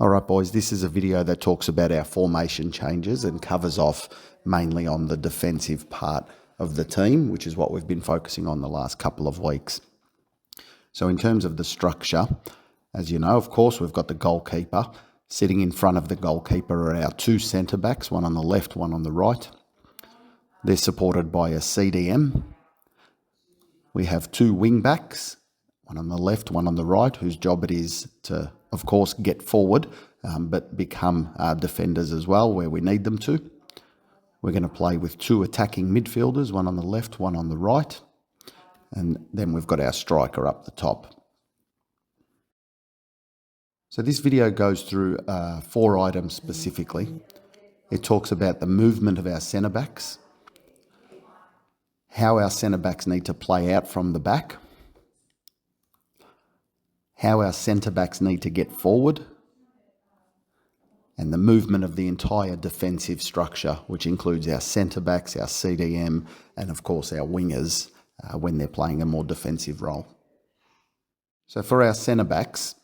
All right, boys, this is a video that talks about our formation changes and covers off mainly on the defensive part of the team, which is what we've been focusing on the last couple of weeks. So in terms of the structure, as you know, of course, we've got the goalkeeper. Sitting in front of the goalkeeper are our two centre-backs, one on the left, one on the right. They're supported by a CDM. We have two wing-backs, one on the left, one on the right, whose job it is to, of course, get forward, but become defenders as well where we need them to. We're going to play with two attacking midfielders, one on the left, one on the right. And then we've got our striker up the top. So this video goes through 4 items specifically. It talks about the movement of our centre-backs, how our centre-backs need to play out from the back, how our centre-backs need to get forward, and the movement of the entire defensive structure, which includes our centre-backs, our CDM, and of course our wingers when they're playing a more defensive role. So for our centre-backs,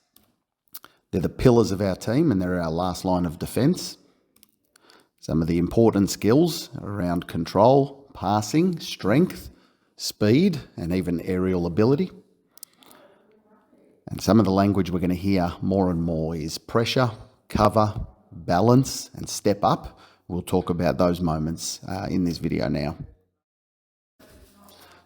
they're the pillars of our team and they're our last line of defence. Some of the important skills around control, passing, strength, speed, and even aerial ability. And some of the language we're going to hear more and more is pressure, cover, balance, and step up. We'll talk about those moments in this video now.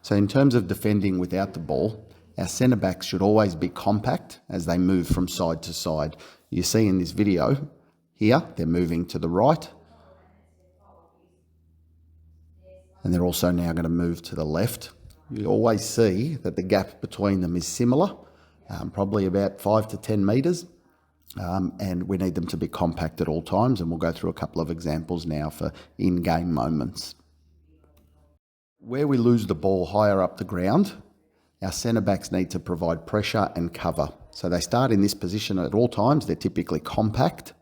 So in terms of defending without the ball, our centre-backs should always be compact as they move from side to side. You see in this video here, they're moving to the right. And they're also now going to move to the left. You always see that the gap between them is similar, probably about 5 to 10 metres. And we need them to be compact at all times. And we'll go through a couple of examples now for in-game moments. Where we lose the ball higher up the ground, our centre-backs need to provide pressure and cover. So they start in this position at all times. They're typically compact.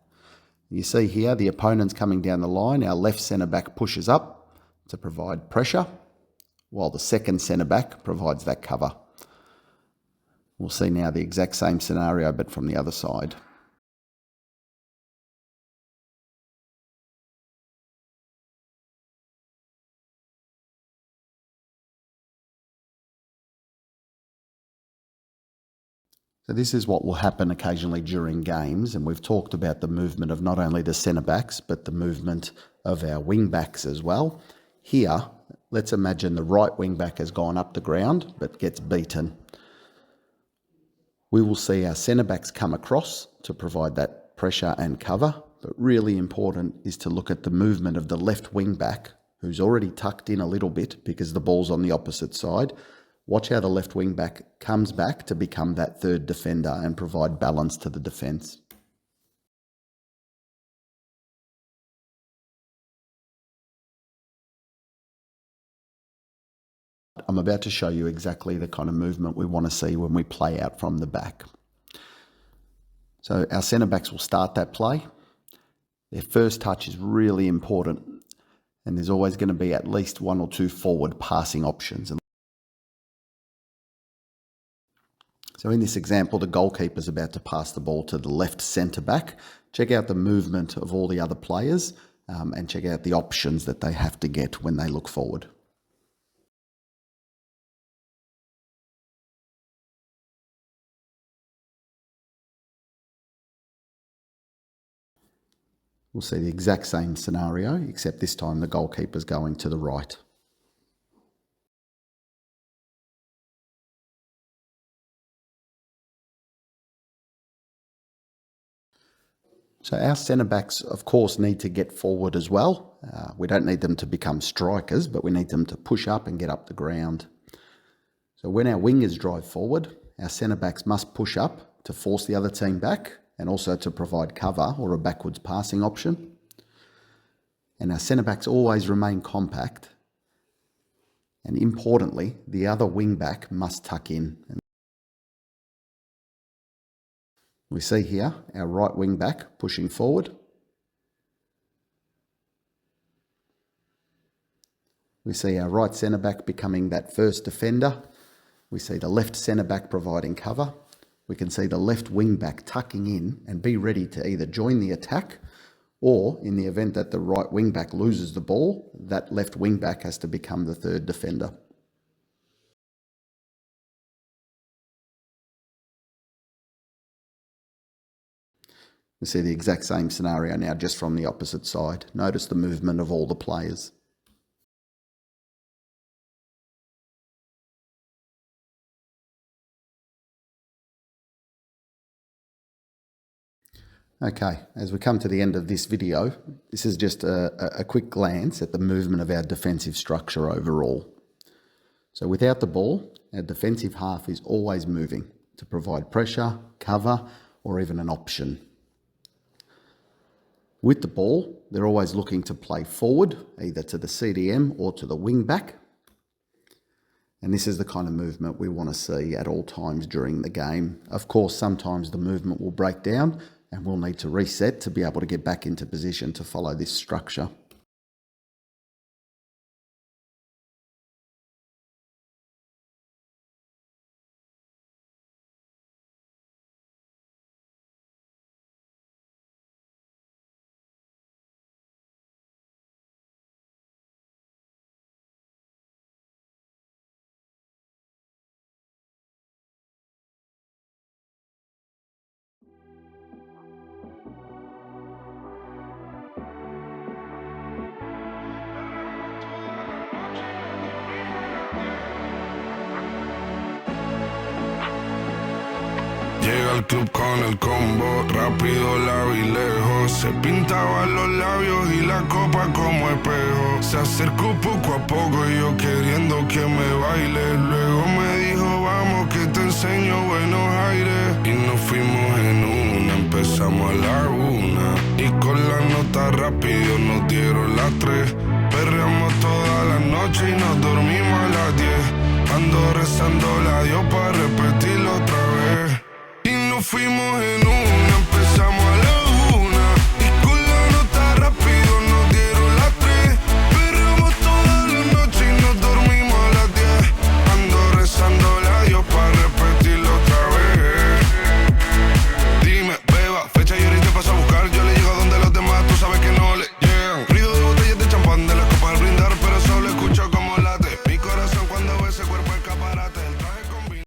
You see here the opponent's coming down the line. Our left centre-back pushes up to provide pressure, while the second centre-back provides that cover. We'll see now the exact same scenario, but from the other side. So this is what will happen occasionally during games, and we've talked about the movement of not only the centre-backs, but the movement of our wing-backs as well. Here, let's imagine the right wing-back has gone up the ground, but gets beaten. We will see our centre-backs come across to provide that pressure and cover, but really important is to look at the movement of the left wing-back, who's already tucked in a little bit because the ball's on the opposite side. Watch how the left wing back comes back to become that third defender and provide balance to the defence. I'm about to show you exactly the kind of movement we want to see when we play out from the back. So our centre-backs will start that play. Their first touch is really important, and there's always going to be at least 1 or 2 forward passing options. So in this example, the goalkeeper's about to pass the ball to the left centre-back. Check out the movement of all the other players and check out the options that they have to get when they look forward. We'll see the exact same scenario, except this time the goalkeeper's going to the right. So our centre-backs, of course, need to get forward as well. We don't need them to become strikers, but we need them to push up and get up the ground. So when our wingers drive forward, our centre-backs must push up to force the other team back and also to provide cover or a backwards passing option. And our centre-backs always remain compact. And importantly, the other wing-back must tuck in. We see here our right wing back pushing forward. We see our right centre back becoming that first defender. We see the left centre back providing cover. we can see the left wing back tucking in and be ready to either join the attack, or in the event that the right wing back loses the ball, that left wing back has to become the third defender. We see the exact same scenario now, just from the opposite side. Notice the movement of all the players. Okay, as we come to the end of this video, this is just a quick glance at the movement of our defensive structure overall. So without the ball, our defensive half is always moving to provide pressure, cover, or even an option. With the ball, they're always looking to play forward, either to the CDM or to the wing back. And this is the kind of movement we want to see at all times during the game. Of course, sometimes the movement will break down and we'll need to reset to be able to get back into position to follow this structure. Llega al club con el combo, rápido la vi lejos. Se pintaba los labios y la copa como espejo. Se acercó poco a poco y yo queriendo que me baile. Luego me dijo, vamos que te enseño buenos aires. Y nos fuimos en una, empezamos a la 1. Y con la nota rápido nos dieron las 3. Perreamos toda la noche y nos dormimos a las 10. Ando rezando la Dios para repetir.